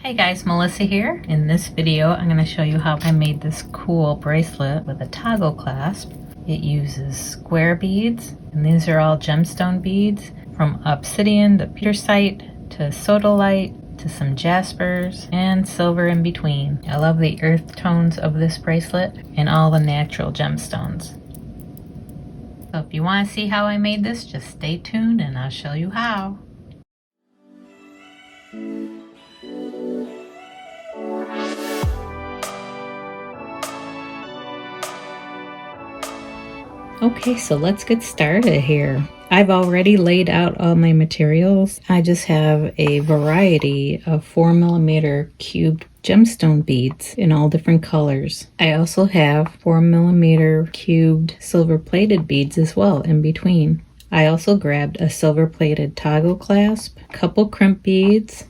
Hey guys, Melissa here. In this video, I'm going to show you how I made this cool bracelet with a toggle clasp. It uses square beads, and these are all gemstone beads from obsidian to petersite to sodalite to some jaspers and silver in between. I love the earth tones of this bracelet and all the natural gemstones. So if you want to see how I made this, just stay tuned and I'll show you how. Okay, so let's get started here. I've already laid out all my materials. I just have a variety of 4mm cubed gemstone beads in all different colors. I also have 4mm cubed silver plated beads as well in between. I also grabbed a silver plated toggle clasp, a couple crimp beads,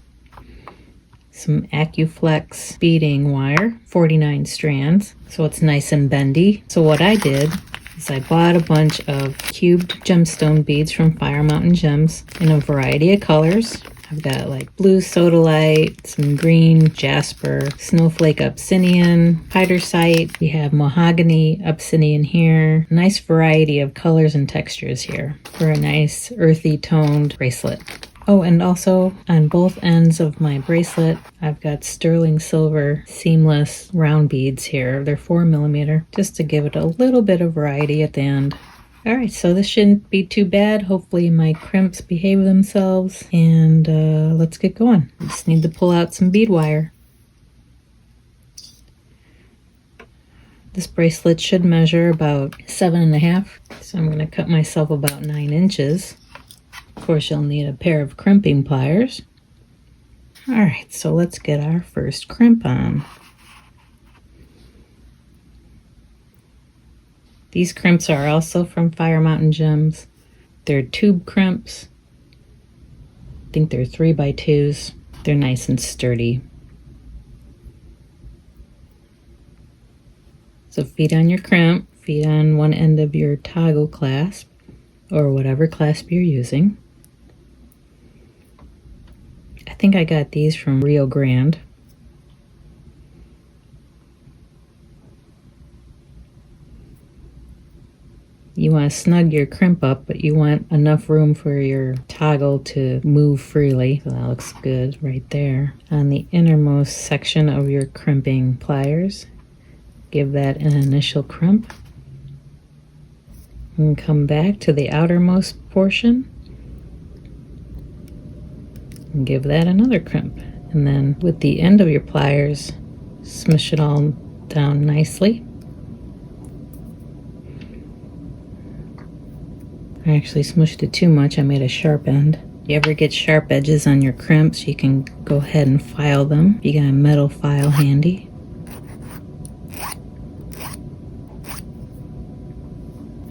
some AccuFlex beading wire, 49 strands, so it's nice and bendy. So what I did is I bought a bunch of cubed gemstone beads from Fire Mountain Gems in a variety of colors. I've got like blue sodalite, some green jasper, snowflake obsidian, petersite. We have mahogany obsidian here. Nice variety of colors and textures here for a nice earthy toned bracelet. Oh, and also on both ends of my bracelet, I've got sterling silver seamless round beads here. They're 4mm, just to give it a little bit of variety at the end. All right, so this shouldn't be too bad. Hopefully my crimps behave themselves, and let's get going. Just need to pull out some bead wire. This bracelet should measure about 7.5, so I'm going to cut myself about 9 inches. Of course, you'll need a pair of crimping pliers. All right, so let's get our first crimp on. These crimps are also from Fire Mountain Gems. They're tube crimps. I think they're 3x2s. They're nice and sturdy. So feed on your crimp, feed on one end of your toggle clasp, or whatever clasp you're using. I think I got these from Rio Grande. You want to snug your crimp up, but you want enough room for your toggle to move freely. So that looks good right there. On the innermost section of your crimping pliers, give that an initial crimp. And come back to the outermost portion and give that another crimp. And then with the end of your pliers, smush it all down nicely. I actually smushed it too much. I made a sharp end. If you ever get sharp edges on your crimps, you can go ahead and file them. You got a metal file handy.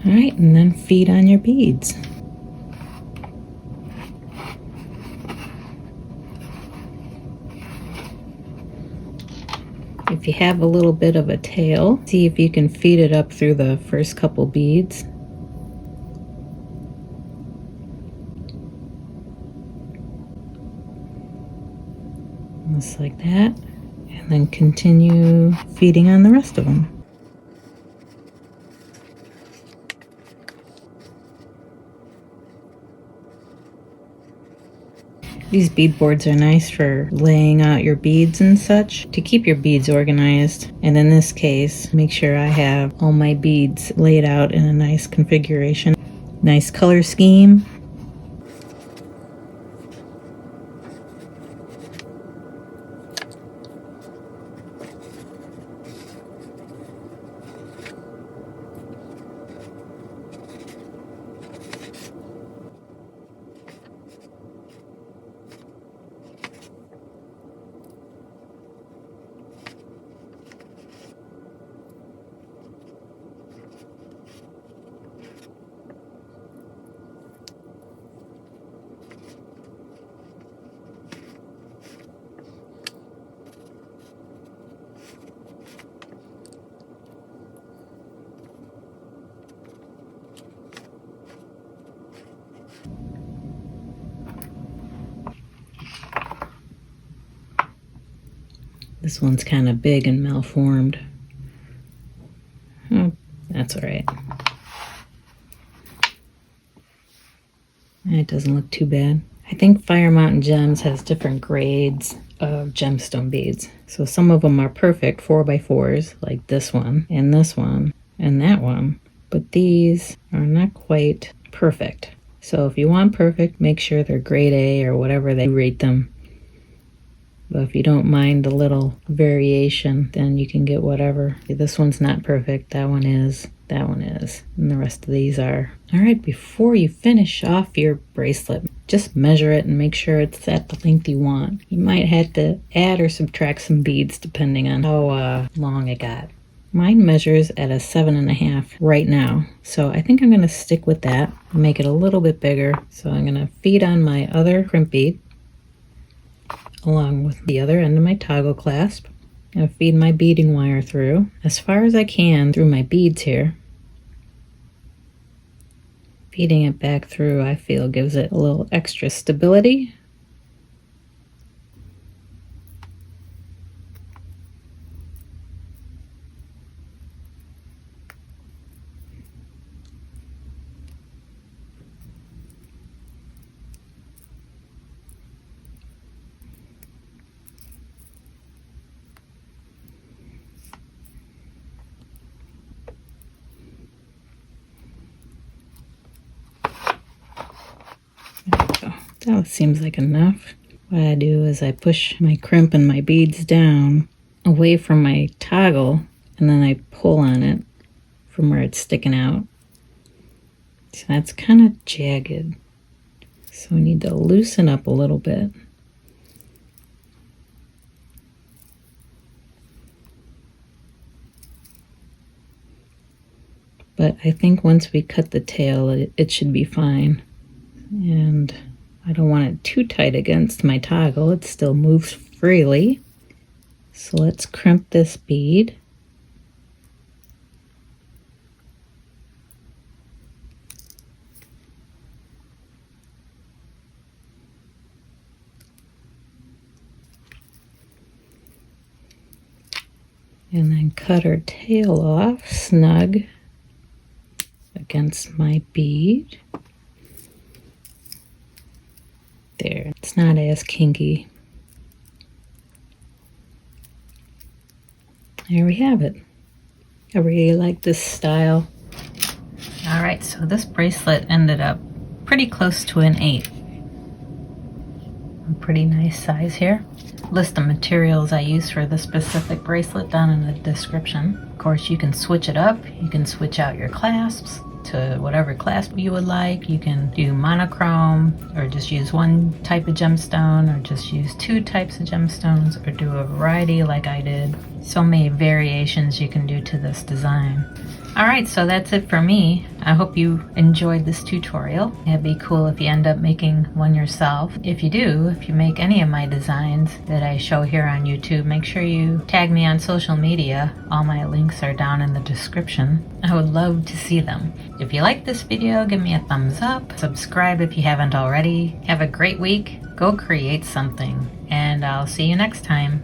All right, and then feed on your beads. If you have a little bit of a tail, see if you can feed it up through the first couple beads. Just like that, and then continue feeding on the rest of them. These bead boards are nice for laying out your beads and such, to keep your beads organized. And in this case, make sure I have all my beads laid out in a nice configuration. Nice color scheme. This one's kind of big and malformed. Oh, that's all right. It doesn't look too bad. I think Fire Mountain Gems has different grades of gemstone beads. So some of them are perfect 4x4s, like this one, and that one. But these are not quite perfect. So if you want perfect, make sure they're grade A or whatever they rate them. But if you don't mind a little variation, then you can get whatever. This one's not perfect. That one is. That one is. And the rest of these are. All right, before you finish off your bracelet, just measure it and make sure it's at the length you want. You might have to add or subtract some beads depending on how long it got. Mine measures at a 7.5 right now. So I think I'm going to stick with that, make it a little bit bigger. So I'm going to feed on my other crimp bead along with the other end of my toggle clasp. I'm going to feed my beading wire through as far as I can through my beads here. Feeding it back through, I feel, gives it a little extra stability. That seems like enough. What I do is I push my crimp and my beads down away from my toggle, and then I pull on it from where it's sticking out. So that's kind of jagged. So we need to loosen up a little bit. But I think once we cut the tail, it should be fine. And I don't want it too tight against my toggle. It still moves freely. So let's crimp this bead. And then cut her tail off snug against my bead. There, it's not as kinky. There we have it. I really like this style. All right, so this bracelet ended up pretty close to an 8. A pretty nice size here. List of materials I use for the specific bracelet down in the description. Of course, you can switch it up. You can switch out your clasps to whatever clasp you would like. You can do monochrome, or just use one type of gemstone, or just use 2 types of gemstones, or do a variety like I did. So many variations you can do to this design. Alright, so that's it for me. I hope you enjoyed this tutorial. It'd be cool if you end up making one yourself. If you do, if you make any of my designs that I show here on YouTube, make sure you tag me on social media. All my links are down in the description. I would love to see them. If you like this video, give me a thumbs up. Subscribe if you haven't already. Have a great week. Go create something. And I'll see you next time.